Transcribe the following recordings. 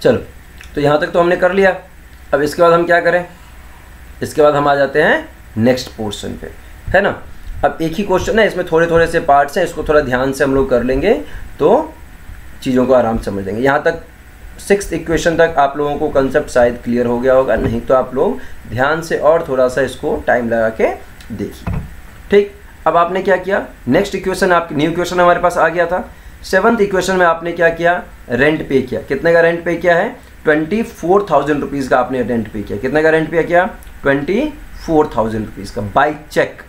चलो, तो यहाँ तक तो हमने कर लिया। अब इसके बाद हम क्या करें, इसके बाद हम आ जाते हैं नेक्स्ट पोर्शन पे, है ना। अब एक ही क्वेश्चन है, इसमें थोड़े थोड़े से पार्ट्स हैं, इसको थोड़ा ध्यान से हम लोग कर लेंगे तो चीज़ों को आराम से समझ लेंगे। यहाँ तक 6th इक्वेशन तक आप लोगों को कंसेप्ट शायद क्लियर हो गया होगा, नहीं तो आप लोग ध्यान से और थोड़ा सा इसको टाइम लगा के देखिए, ठीक। अब आपने क्या किया, नेक्स्ट इक्वेशन आपकी न्यू इक्वेशन हमारे पास आ गया था। 7th इक्वेशन में आपने क्या किया, रेंट पे किया। कितने का रेंट पे किया है, 24,000 रुपीज़ का आपने रेंट पे किया। कितने का रेंट पे किया, 24,000 रुपीज़ का बाय चेक,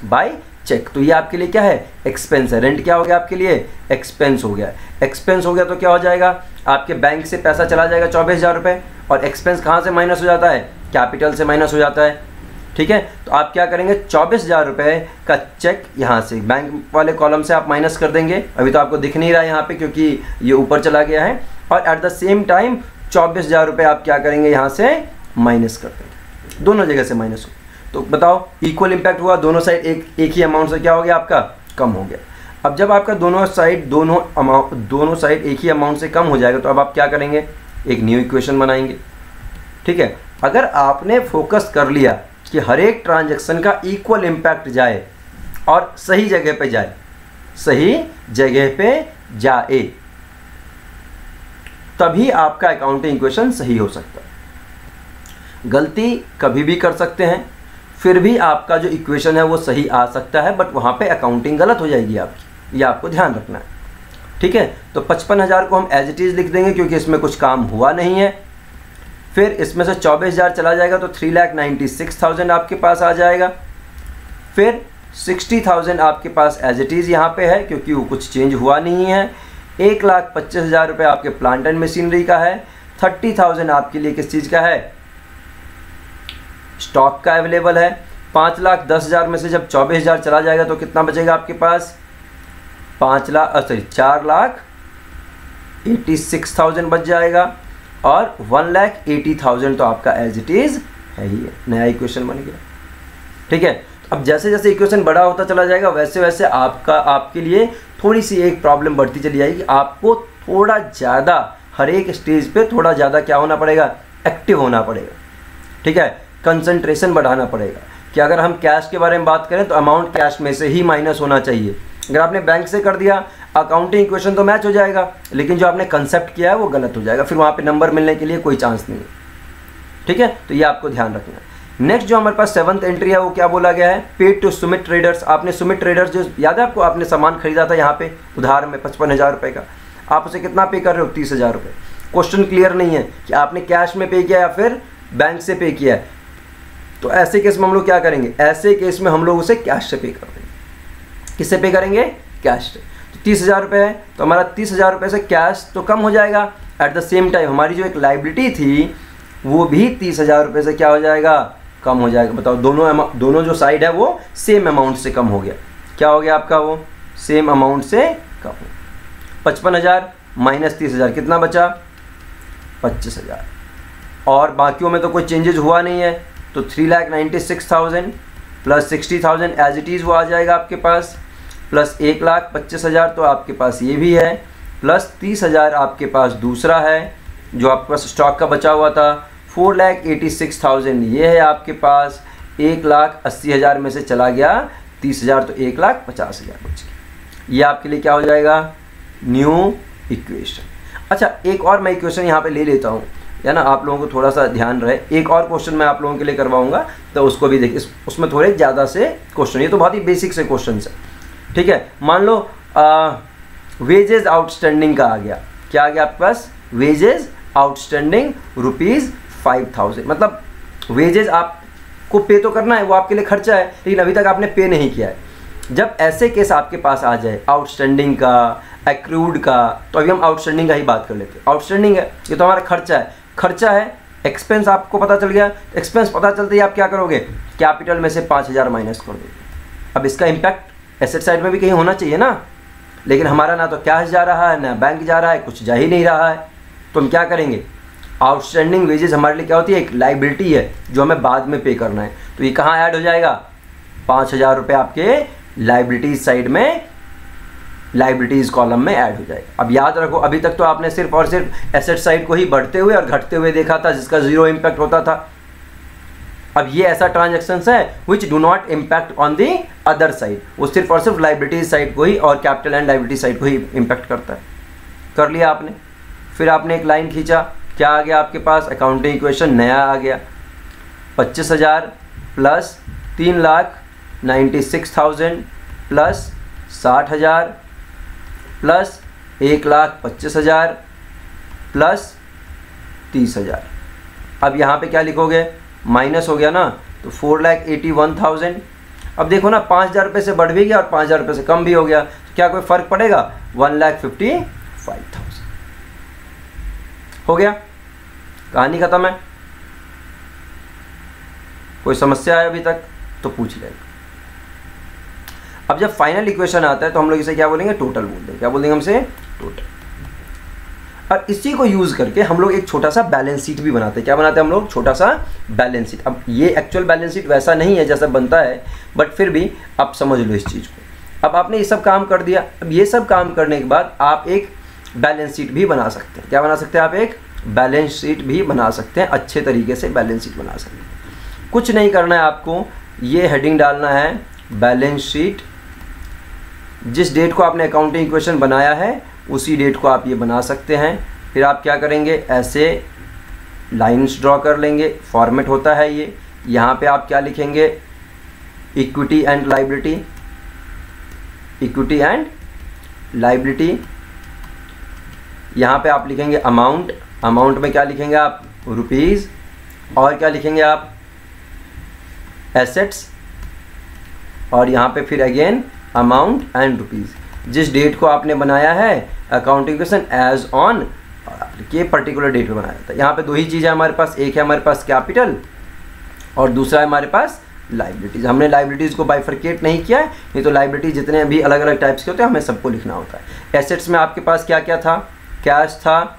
बाय चेक। तो ये आपके लिए क्या है, एक्सपेंस है। रेंट क्या हो गया आपके लिए, एक्सपेंस हो गया। एक्सपेंस हो गया तो क्या हो जाएगा, आपके बैंक से पैसा चला जाएगा 24,000 रुपये, और एक्सपेंस कहाँ से माइनस हो जाता है, कैपिटल से माइनस हो जाता है, ठीक है। तो आप क्या करेंगे, 24,000 रुपये का चेक यहाँ से बैंक वाले कॉलम से आप माइनस कर देंगे। अभी तो आपको दिख नहीं रहा है यहाँ पे क्योंकि ये ऊपर चला गया है, और एट द सेम टाइम 24,000 रुपये आप क्या करेंगे, यहाँ से माइनस कर देंगे, दोनों जगह से माइनस हो। तो बताओ, इक्वल इम्पैक्ट हुआ, दोनों साइड एक ही अमाउंट से क्या हो गया आपका, कम हो गया। अब जब आपका दोनों साइड एक ही अमाउंट से कम हो जाएगा तो अब आप क्या करेंगे, एक न्यू इक्वेशन बनाएंगे, ठीक है। अगर आपने फोकस कर लिया कि हर एक ट्रांजैक्शन का इक्वल इम्पैक्ट जाए और सही जगह पे जाए, सही जगह पे जाए, तभी आपका अकाउंटिंग इक्वेशन सही हो सकता है। गलती कभी भी कर सकते हैं, फिर भी आपका जो इक्वेशन है वो सही आ सकता है, बट वहाँ पे अकाउंटिंग गलत हो जाएगी आपकी, ये आपको ध्यान रखना है, ठीक है। तो 55,000 को हम एज इट इज़ लिख देंगे क्योंकि इसमें कुछ काम हुआ नहीं है। फिर इसमें से 24,000 चला जाएगा तो 3,96,000 आपके पास आ जाएगा। फिर 60,000 आपके पास एज इट इज़ यहाँ पे है क्योंकि वो कुछ चेंज हुआ नहीं है। 1,25,000 रुपये आपके प्लांट एंड मशीनरी का है। 30,000 आपके लिए किस चीज़ का है, स्टॉक का अवेलेबल है। 5,10,000 में से जब 24,000 चला जाएगा तो कितना बचेगा आपके पास, 4,86,000 बच जाएगा, और 1,80,000 तो आपका एज इट इज़ है ही है। नया इक्वेशन बन गया, ठीक है। अब जैसे जैसे इक्वेशन बड़ा होता चला जाएगा वैसे वैसे आपके लिए थोड़ी सी एक प्रॉब्लम बढ़ती चली जाएगी। आपको थोड़ा ज़्यादा हर एक स्टेज पे थोड़ा ज़्यादा क्या होना पड़ेगा, एक्टिव होना पड़ेगा, ठीक है। कंसंट्रेशन बढ़ाना पड़ेगा कि अगर हम कैश के बारे में बात करें तो अमाउंट कैश में से ही माइनस होना चाहिए। अगर आपने बैंक से कर दिया, अकाउंटिंग इक्वेशन तो मैच हो जाएगा, लेकिन जो आपने कंसेप्ट किया है वो गलत हो जाएगा, फिर वहाँ पे नंबर मिलने के लिए कोई चांस नहीं है, ठीक है। तो ये आपको ध्यान रखना है। नेक्स्ट जो हमारे पास 7th एंट्री है वो क्या बोला गया है, पेड टू सुमित ट्रेडर्स। आपने सुमित ट्रेडर्स जो याद है आपको, आपने सामान खरीदा था यहाँ पे उधार में 55,000 रुपये का, आप उसे कितना पे कर रहे हो, 30,000 रुपये। क्वेश्चन क्लियर नहीं है कि आपने कैश में पे किया या फिर बैंक से पे किया है। तो ऐसे केस में हम लोग क्या करेंगे, ऐसे केस में हम लोग उसे कैश से पे कर देंगे। किससे पे करेंगे, कैश से। तो 30,000 रुपये है तो हमारा 30,000 रुपये से कैश तो कम हो जाएगा, एट द सेम टाइम हमारी जो एक लाइबिलिटी थी वो भी 30,000 रुपये से क्या हो जाएगा, कम हो जाएगा। बताओ, दोनों जो साइड है वो सेम अमाउंट से कम हो गया। क्या हो गया आपका, वो सेम अमाउंट से कम हो। 55,000 माइनस 30,000 कितना बचा, 25,000, और बाकियों में तो कोई चेंजेस हुआ नहीं है। तो 3,96,000 प्लस 60,000 एज इट इज़ वो आ जाएगा आपके पास, प्लस 1,25,000 तो आपके पास ये भी है, प्लस 30,000 आपके पास दूसरा है जो आपके पास स्टॉक का बचा हुआ था। 4,86,000 ये है आपके पास। 1,80,000 में से चला गया 30,000 तो 1,50,000 बच गया। ये आपके लिए क्या हो जाएगा, न्यू इक्वेशन। अच्छा, एक और मैं इक्वेशन यहाँ पे ले लेता हूँ, है ना, आप लोगों को थोड़ा सा ध्यान रहे। एक और क्वेश्चन मैं आप लोगों के लिए करवाऊंगा तो उसको भी देखिए, उसमें थोड़े ज़्यादा से क्वेश्चन, ये तो बहुत ही बेसिक से क्वेश्चन है, ठीक है। मान लो वेजेस आउटस्टैंडिंग का आ गया, क्या आ गया आपके पास, वेजेस आउटस्टैंडिंग ₹5,000। मतलब वेजेस आपको पे तो करना है, वो आपके लिए खर्चा है, लेकिन अभी तक आपने पे नहीं किया है। जब ऐसे केस आपके पास आ जाए आउटस्टैंडिंग का, एक्रूड का, तो अभी हम आउटस्टैंडिंग का ही बात कर लेते हैं। आउटस्टैंडिंग है, ये तो हमारा खर्चा है, खर्चा है। एक्सपेंस आपको पता चल गया, एक्सपेंस पता चलते ही आप क्या करोगे, कैपिटल में से 5,000 माइनस कर दोगे। अब इसका इम्पैक्ट एसेट साइड में भी कहीं होना चाहिए ना, लेकिन हमारा ना तो कैश जा रहा है ना बैंक जा रहा है, कुछ जा ही नहीं रहा है। तो हम क्या करेंगे, आउटस्टैंडिंग वेजेस हमारे लिए क्या होती है, एक लाइबिलिटी है जो हमें बाद में पे करना है। तो ये कहाँ ऐड हो जाएगा, 5,000 रुपये आपके लाइबिलिटी साइड में लाइबिलिटीज़ कॉलम में ऐड हो जाएगा। अब याद रखो, अभी तक तो आपने सिर्फ और सिर्फ एसेट साइड को ही बढ़ते हुए और घटते हुए देखा था, जिसका जीरो इम्पैक्ट होता था। अब ये ऐसा ट्रांजैक्शंस है which do not impact on the other side, वो सिर्फ और सिर्फ लाइबिलिटीज साइड को ही और कैपिटल एंड लाइबिलिटी साइड को ही इम्पैक्ट करता है। कर लिया आपने। फिर आपने एक लाइन खींचा, क्या आ गया आपके पास, अकाउंटिंग इक्वेशन नया आ गया, 25,000 प्लस 3,96,000 प्लस 60,000 प्लस 1,25,000 प्लस 30,000। अब यहाँ पे क्या लिखोगे, माइनस हो गया ना, तो 4,81,000। अब देखो ना, 5,000 रुपये से बढ़ भी गया और 5,000 रुपये से कम भी हो गया, तो क्या कोई फ़र्क पड़ेगा, 1,55,000 हो गया। कहानी ख़त्म है। कोई समस्या है अभी तक तो पूछ लेना। अब जब फाइनल इक्वेशन आता है तो हम लोग इसे क्या बोलेंगे, टोटल बोल देंगे। क्या बोल देंगे हमसे, टोटल। और इसी को यूज़ करके हम लोग एक छोटा सा बैलेंस शीट भी बनाते हैं। क्या बनाते हैं हम लोग, छोटा सा बैलेंस शीट। अब ये एक्चुअल बैलेंस शीट वैसा नहीं है जैसा बनता है, बट फिर भी आप समझ लो इस चीज़ को। अब आपने ये सब काम कर दिया। अब ये सब काम करने के बाद आप एक बैलेंस शीट भी बना सकते हैं। क्या बना सकते हैं आप, एक बैलेंस शीट भी बना सकते हैं। अच्छे तरीके से बैलेंस शीट बना सकते हैं। कुछ नहीं करना है आपको, ये हेडिंग डालना है बैलेंस शीट। जिस डेट को आपने अकाउंटिंग इक्वेशन बनाया है उसी डेट को आप ये बना सकते हैं। फिर आप क्या करेंगे, ऐसे लाइंस ड्रॉ कर लेंगे, फॉर्मेट होता है ये। यहाँ पे आप क्या लिखेंगे, equity and liability, equity and liability. यहाँ पे आप लिखेंगे अमाउंट, अमाउंट में क्या लिखेंगे आप, रुपीज़। और क्या लिखेंगे आप, एसेट्स। और यहाँ पे फिर अगेन अमाउंट एंड रुपीज़। जिस डेट को आपने बनाया है अकाउंटिंग इक्वेशन एज ऑन के पर्टिकुलर डेट पे बनाया था। यहाँ पे दो ही चीज़ें हमारे पास, एक है हमारे पास कैपिटल और दूसरा है हमारे पास लाइबिलिटीज़। हमने लाइबिलिटीज़ को बाइफरकेट नहीं किया है, नहीं तो लाइबिलिटी जितने भी अलग अलग टाइप्स के होते हैं हमें सबको लिखना होता है। एसेट्स में आपके पास क्या क्या था, कैश था,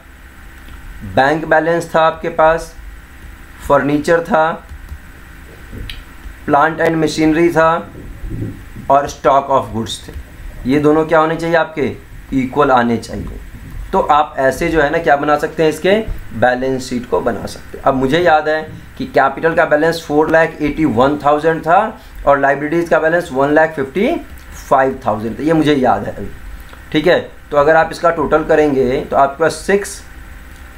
बैंक बैलेंस था आपके पास, फर्नीचर था, प्लांट एंड मशीनरी था और स्टॉक ऑफ गुड्स थे। ये दोनों क्या होने चाहिए आपके, इक्वल आने चाहिए। तो आप ऐसे जो है ना क्या बना सकते हैं, इसके बैलेंस शीट को बना सकते हैं। अब मुझे याद है कि कैपिटल का बैलेंस 4,81,000 था और लाइबिलिटीज़ का बैलेंस 1,55,000 था। ये मुझे याद है अभी, ठीक है। तो अगर आप इसका टोटल करेंगे तो आपके पास 6,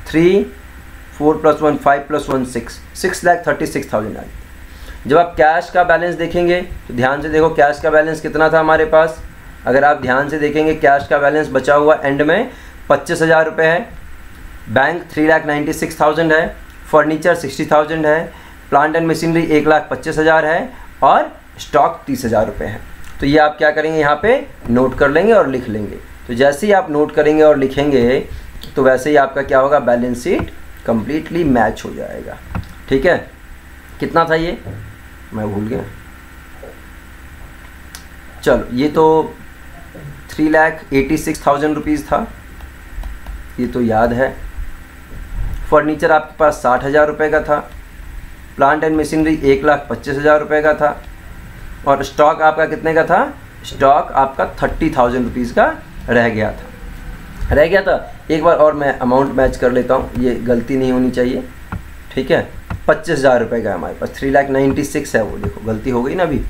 3, 4 + 1 5 + 1 6,36,000 आ गया। जब आप कैश का बैलेंस देखेंगे तो ध्यान से देखो, कैश का बैलेंस कितना था हमारे पास। अगर आप ध्यान से देखेंगे कैश का बैलेंस बचा हुआ एंड में 25,000 रुपये है, बैंक 3,96,000 है, फर्नीचर 60,000 है, प्लांट एंड मशीनरी 1,25,000 है और स्टॉक 30,000 रुपये है। तो ये आप क्या करेंगे, यहाँ पे नोट कर लेंगे और लिख लेंगे। तो जैसे ही आप नोट करेंगे और लिखेंगे तो वैसे ही आपका क्या होगा, बैलेंस शीट कम्प्लीटली मैच हो जाएगा। ठीक है, कितना था ये मैं भूल गया। चलो, ये तो 3,86,000 रुपीज़ था, ये तो याद है। फर्नीचर आपके पास 60,000 रुपये का था, प्लांट एंड मशीनरी 1,25,000 रुपये का था और स्टॉक आपका कितने का था, स्टॉक आपका 30,000 रुपीज़ का रह गया था। एक बार और मैं अमाउंट मैच कर लेता हूँ, ये गलती नहीं होनी चाहिए। ठीक है, 25,000 रुपये का है हमारे पास, 3,96,000 है, वो देखो गलती हो गई ना अभी।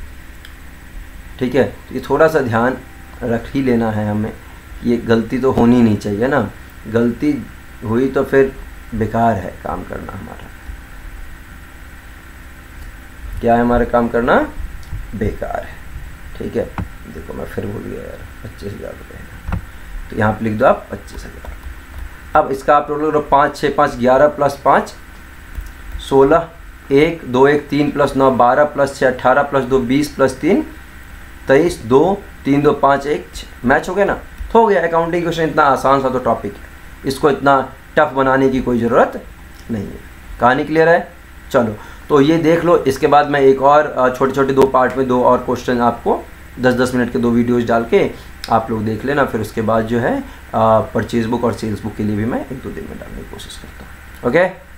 ठीक है, तो ये थोड़ा सा ध्यान रख ही लेना है हमें, ये गलती तो होनी नहीं चाहिए ना। गलती हुई तो फिर बेकार है काम करना हमारा। क्या है हमारा काम करना, बेकार है। ठीक है, देखो मैं फिर भूल गया यार, 25,000 रुपये है, तो यहाँ पे लिख दो आप 25,000। अब इसका आप टोटल करो, 5 6 5 11 + 5 16, 1 2 1 3 + 9 12 + 6 18 + 2 20 + 3 23 2 3 2 5 1 6। मैच हो गया ना, तो हो गया। अकाउंटिंग क्वेश्चन इतना आसान सा तो टॉपिक है, इसको इतना टफ बनाने की कोई ज़रूरत नहीं है। कहानी क्लियर है। चलो, तो ये देख लो। इसके बाद मैं एक और छोटे छोटे 2 पार्ट में 2 और क्वेश्चन आपको 10-10 मिनट के 2 वीडियोज़ डाल के आप लोग देख लेना। फिर उसके बाद जो है परचेज बुक और सेल्स बुक के लिए भी मैं 1-2 दिन में डालने की कोशिश करता हूँ। ओके।